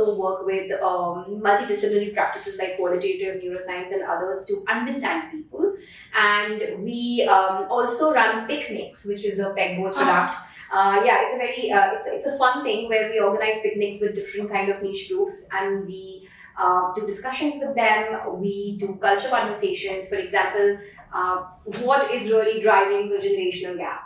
also work with multidisciplinary practices like qualitative neuroscience and others to understand people. And we also run picnics, which is a Pegboard product. Yeah, it's a very it's a fun thing where we organize picnics with different kind of niche groups, and we do discussions with them. We do culture conversations. For example, what is really driving the generational gap?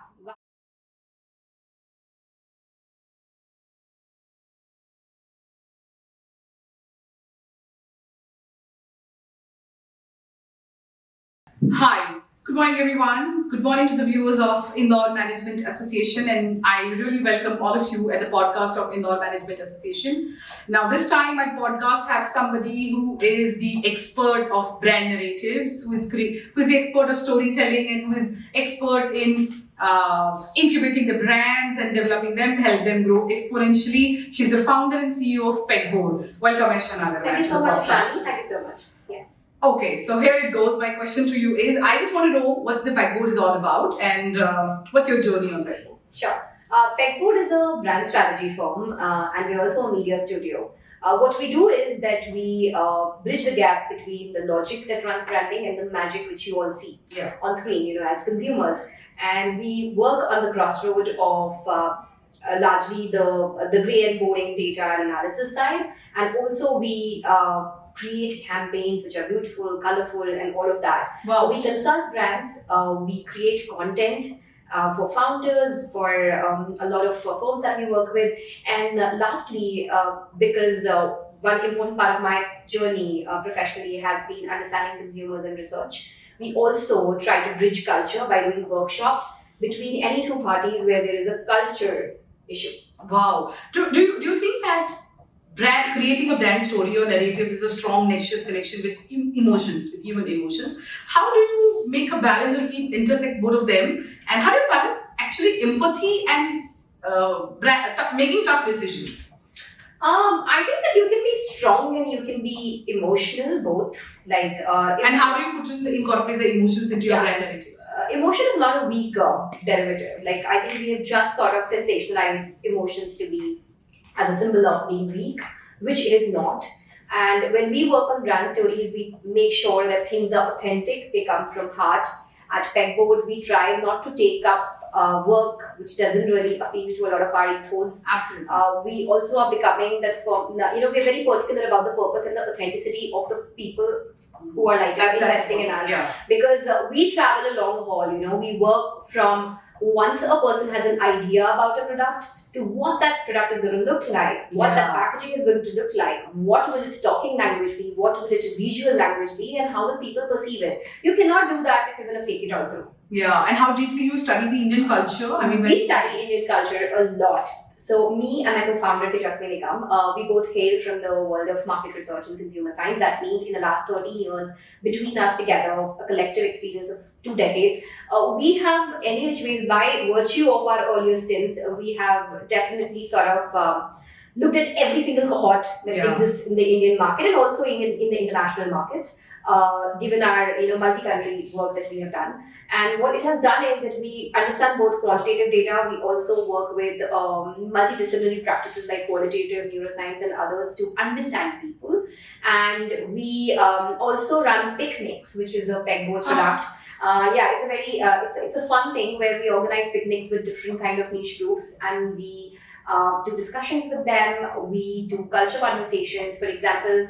Hi, good morning everyone. Good morning to the viewers of Indore Management Association, and I really welcome all of you at the podcast of Indore Management Association. Now this time my podcast has somebody who is the expert of brand narratives, who is the expert of storytelling, and who is expert in incubating the brands and developing them, help them grow exponentially. She's the founder and CEO of Pegboard. Welcome, Esha Nagar. Thank you so much, Shani. Thank you so much. Yes. Okay, so here it goes. My question to you is, I just want to know what's the Pegboard is all about, and what's your journey on Pegboard? Sure. Pegboard is a brand strategy firm, and we're also a media studio. What we do is that we bridge the gap between the logic that runs branding and the magic which you all see on screen, as consumers. And we work on the crossroad of largely the grey and boring data and analysis side, and also we create campaigns which are beautiful, colorful, and all of that. Wow. So we consult brands, we create content for founders, for a lot of firms that we work with. And lastly, because one important part of my journey professionally has been understanding consumers and research, we also try to bridge culture by doing workshops between any two parties where there is a culture issue. Wow. Do you think that creating a brand story or narratives is a strong nexus connection with emotions, with human emotions? How do you make a balance or intersect both of them? And how do you balance actually empathy and making tough decisions? I think that you can be strong and you can be emotional, both. And how do you incorporate the emotions into your brand narratives? Emotion is not a weak derivative. I think we have just sort of sensationalized emotions to be as a symbol of being weak, which it is not. And when we work on brand stories, we make sure that things are authentic, they come from heart. At Pegboard, we try not to take up work which doesn't really appeal to a lot of our ethos. Absolutely. We also are becoming that form. We're very particular about the purpose and the authenticity of the people who are investing in us. Yeah. Because we travel a long haul. We work from once a person has an idea about a product to what that product is going to look like, what that packaging is going to look like, what will its talking language be, what will its visual language be, and how will people perceive it. You cannot do that if you're going to fake it all through. Yeah, and how deeply you study the Indian culture? We study Indian culture a lot. So me and my co-founder Tejaswi Nikam, we both hail from the world of market research and consumer science. That means in the last 13 years, between us together, a collective experience of 2 decades, we have any which ways, by virtue of our earlier stints, we have definitely sort of looked at every single cohort that exists in the Indian market and also even in the international markets, given our multi-country work that we have done. And what it has done is that we understand both quantitative data. We also work with multidisciplinary practices like qualitative neuroscience and others to understand people. And we also run picnics, which is a Pegboard product. It's a very it's a fun thing where we organize picnics with different kind of niche groups, and we do discussions with them. We do culture conversations. For example,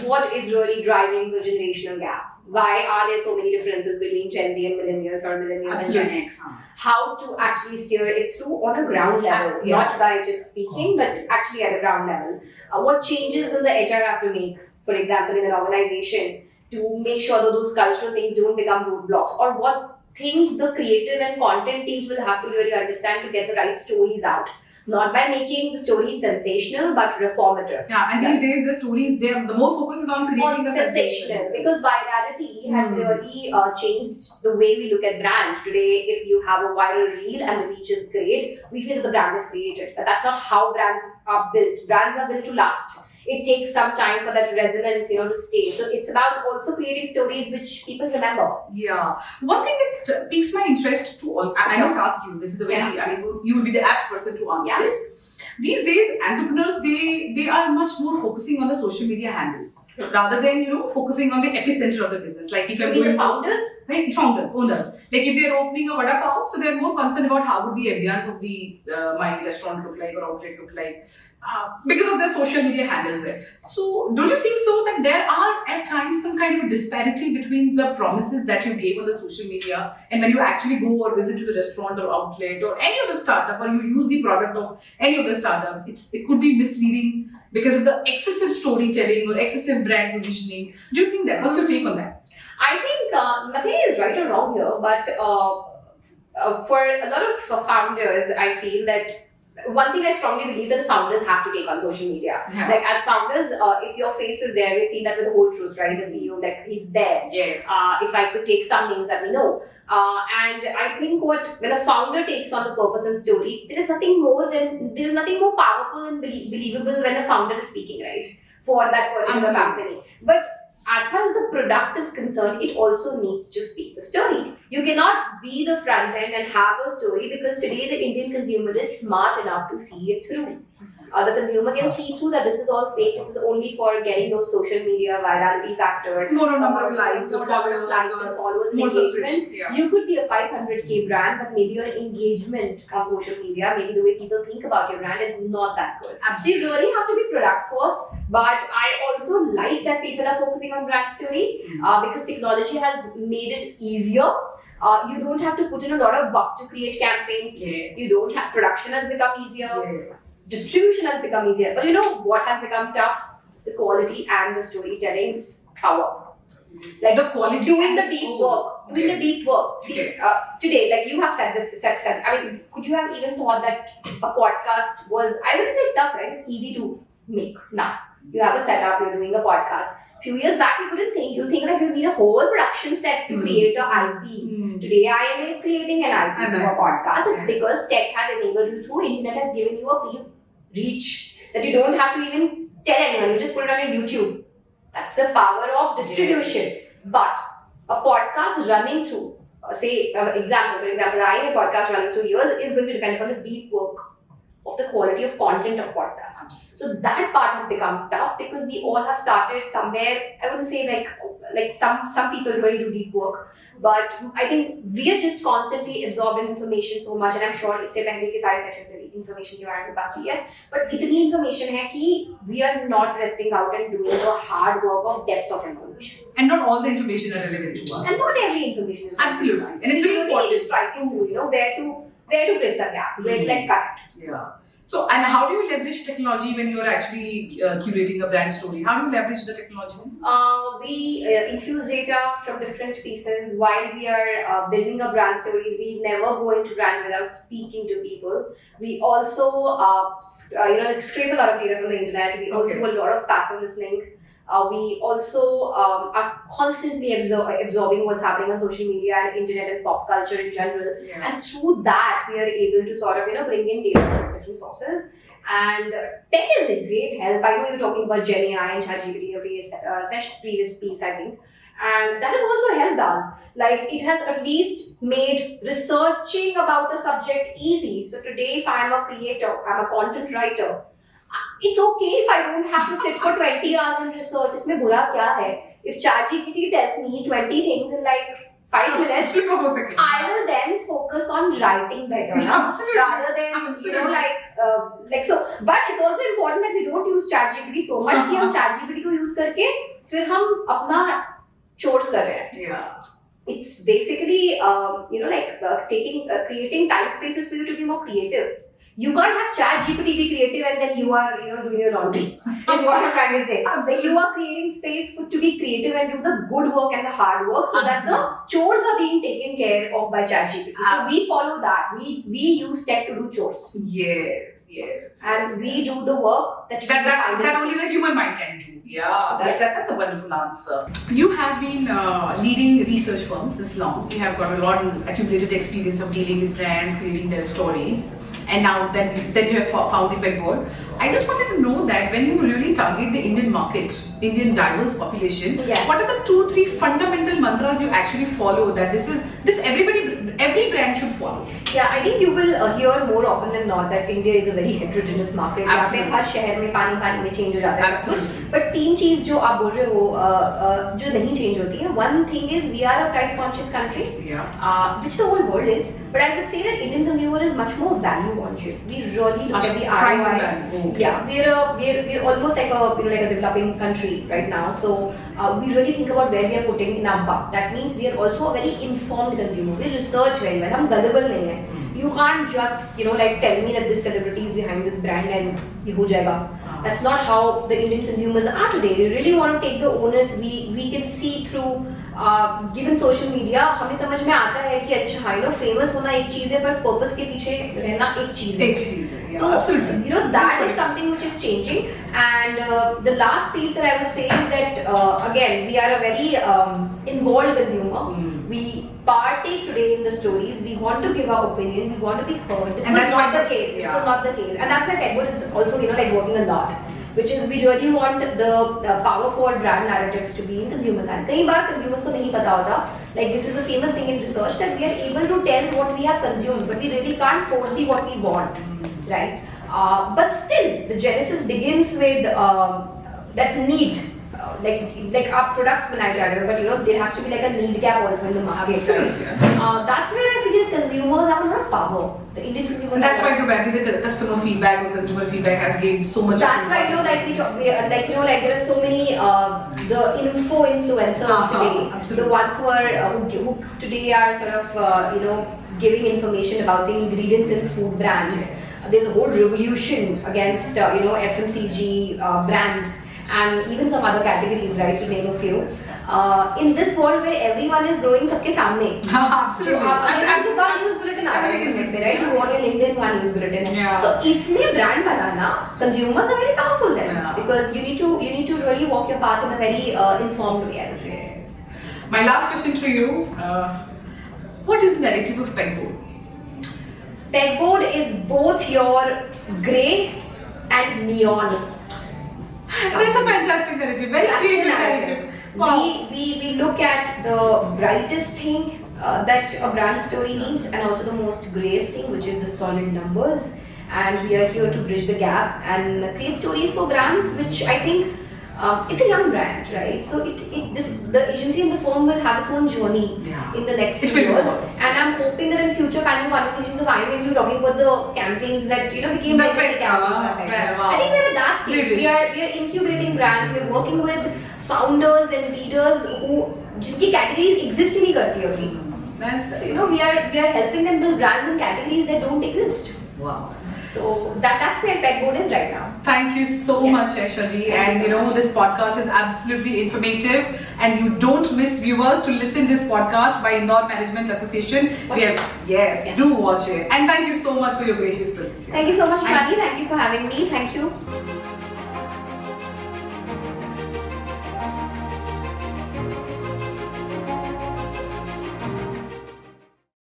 what is really driving the generational gap? Why are there so many differences between Gen Z and millennials, or millennials and Gen X? How to actually steer it through on a ground level, not by just speaking, but actually at a ground level. What changes will the HR have to make, for example, in an organization, to make sure that those cultural things don't become roadblocks, or what things the creative and content teams will have to really understand to get the right stories out. Not by making the stories sensational, but reformative. Yeah, and these days the stories, the more focus is on creating the sensational, because virality has really changed the way we look at brand. Today, if you have a viral reel and the reach is great, we feel that the brand is created. But that's not how brands are built. Brands are built to last. It takes some time for that resonance, to stay. So it's about also creating stories which people remember. Yeah. One thing that piques my interest I must ask you, this is a very, you will be the apt person to answer this. These days, entrepreneurs they are much more focusing on the social media handles rather than focusing on the epicenter of the business. Like if you're You mean going the founders? right, founders, owners. Like if they're opening a vada pav, so they're more concerned about how would the ambience of the my restaurant look like or outlet look like. Because of their social media handles there. So, don't you think so that there are at times some kind of disparity between the promises that you gave on the social media and when you actually go or visit to the restaurant or outlet or any other startup or you use the product of any other startup? It could be misleading because of the excessive storytelling or excessive brand positioning. Do you think that? What's your take on that? I think nothing is right or wrong here, but for a lot of founders, I feel that one thing I strongly believe that the founders have to take on social media. Yeah. Like as founders, if your face is there, we've seen that with the whole truth, right? The CEO, like he's there. Yes. If I could take some names that we know. And I think when a founder takes on the purpose and story, there is nothing more powerful and believable when a founder is speaking, right? For that particular company. But as far as the product is concerned, it also needs to speak the story. You cannot be the front end and have a story because today the Indian consumer is smart enough to see it through. The consumer can see through that this is all fake, this is only for getting those social media virality factor. More number of likes or followers, more engagement. Yeah. You could be a 500k brand, but maybe your engagement on social media, maybe the way people think about your brand is not that good. Absolutely. So you really have to be product first, but I also like that people are focusing on brand story because technology has made it easier. You don't have to put in a lot of bucks to create campaigns. Yes. You don't have production has become easier. Yes. Distribution has become easier. But you know what has become tough? The quality and the storytelling's power. Like the quality doing the and deep work. Doing the deep work. See, today, like you have said this, I mean, could you have even thought that a podcast was, I wouldn't say tough, right? It's easy to make now. You have a setup, you're doing a podcast. Few years back, you couldn't think. You think like you need a whole production set to create a IP. Today, IMA is creating an IP for a podcast. It's because tech has enabled you through. Internet has given you a free reach that you don't have to even tell anyone. You just put it on your YouTube. That's the power of distribution. Yes. But a podcast running through, for example, IMA podcast running through years is going to depend upon the deep work of the quality of content of podcasts. Absolutely. So that part has become tough because we all have started somewhere. I wouldn't say like some people really do deep work, but I think we are just constantly absorbing information so much, and I'm sure इससे पहले के सारे sessions में information के बारे में बात की है, but इतनी information है कि we are not resting out and doing the hard work of depth of information. And not all the information are relevant to us. And not every information is Absolutely. relevant to us. And it's So very you important. need to strike it through, where to bridge the gap, where to like cut it. Yeah. So, and how do you leverage technology when you are actually curating a brand story? How do you leverage the technology? We infuse data from different pieces while we are building our brand stories. We never go into brand without speaking to people. We also, scrape a lot of data from the internet. We also do a lot of passive listening. We also are constantly absorbing what's happening on social media and internet and pop culture in general. Yeah. And through that, we are able to sort of, bring in data from different sources. And tech is a great help. I know you're talking about Gen AI and ChatGPT in your previous piece, I think. And that has also helped us. Like, it has at least made researching about a subject easy. So today, if I'm a creator, I'm a content writer, it's okay if I don't have to sit for 20 hours in research. इसमें बुरा क्या है? If ChatGPT tells me 20 things in like 5 minutes, I will then focus on writing better. Absolutely. Rather than, so. But it's also important that we don't use ChatGPT so much कि हम ChatGPT को use करके फिर हम अपना chores कर रहे हैं. Yeah. It's basically, creating time spaces for you to be more creative. You can't have ChatGPT be creative and then you are, doing your laundry. Is what I'm trying to say. Like you are creating space to be creative and do the good work and the hard work so that the chores are being taken care of by ChatGPT. So we follow that. We use tech to do chores. Yes. And we do the work that only the human mind can do. Yeah, that's a wonderful answer. You have been leading research firms this long. You have got a lot of accumulated experience of dealing with brands, creating their stories. And now then you have found the Pegboard. I just wanted to know that when you really target the Indian market, Indian diverse population, Yes. what are the 2-3 fundamental mantras you actually follow that every brand should follow? Yeah, I think you will hear more often than not that India is a very heterogeneous market. यहाँ पे Absolutely. हर शहर में पानी में change हो जाता है सब कुछ. Absolutely. But तीन चीज जो आप बोल रहे हो जो नहीं change होती है. One thing is we are a price conscious country, which the whole world is. But I would say that Indian consumer is much more value conscious. We really look at the Price and ROI. value. Okay. Yeah, we're almost like a developing country right now. So we really think about where we are putting in our buck. That means we are also a very informed consumer. We research very well. हम gullible नहीं हैं. You can't just tell me that this celebrity is behind this brand and ये हो जाएगा. That's not how the Indian consumers are today. They really want to take the onus. We can see through given social media हमें समझ में आता है कि अच्छा famous होना एक चीज है पर purpose के पीछे रहना एक चीज है. Yeah, absolutely. That is something which is changing. And the last piece that I would say is that again we are a very involved consumer. We partake today in the stories. We want to give our opinion. We want to be heard. This was not the case. This was not the case. And that's why Pegboard is also working a lot. Which is we really want the power for brand narratives to be in consumers' hand. कई बार consumers को नहीं पता होता. Like this is a famous thing in research that we are able to tell what we have consumed, but we really can't foresee what we want, right? But still, the genesis begins with that need. Like our products बनाए जा रहे हो, but there has to be like a need gap also in the market. Absolutely. That's where I feel consumers have a lot of power. The Indian consumers. And that's why probably the customer feedback or consumer feedback has gained so much. That's why there are so many the info influencers today. Absolutely. The ones who today are sort of giving information about say ingredients in food brands. There's a whole revolution against FMCG brands. And even some other categories, right, to name a few. In this world where everyone is growing सबके सामने. Absolutely. So one news bulletin आ रहा है इसमें, right? You go on your LinkedIn, one news bulletin. Yeah. तो इसमें brand banana, consumers are very powerful then, because you need to really walk your path in a very informed way, I would say. Yes. My last question to you: what is the narrative of Pegboard? Pegboard is both your grey and neon. That's a fantastic narrative. Very That's the creative narrative. narrative. Wow. We look at the brightest thing that a brand story needs, and also the most greyest thing, which is the solid numbers. And we are here to bridge the gap and create stories for brands, which I think it's a young brand, right? So the agency and the firm will have its own journey in the next few years. And I'm hoping that in future panel conversations of IMA, we'll be talking about the campaigns that became legacy campaigns. I think we're at that stage. We are incubating brands. We're working with founders and leaders जिनकी categories exist ही नहीं करती अभी. So we are helping them build brands in categories that don't exist. Wow. So that's where Pegboard is right now. Thank you so much, Esha ji. And so much. this podcast is absolutely informative, and you don't miss viewers to listen this podcast by Indore Management Association. Watch it. Yes, do watch it. And thank you so much for your gracious presence here. Thank you so much, Shani. Thank you for having me. Thank you.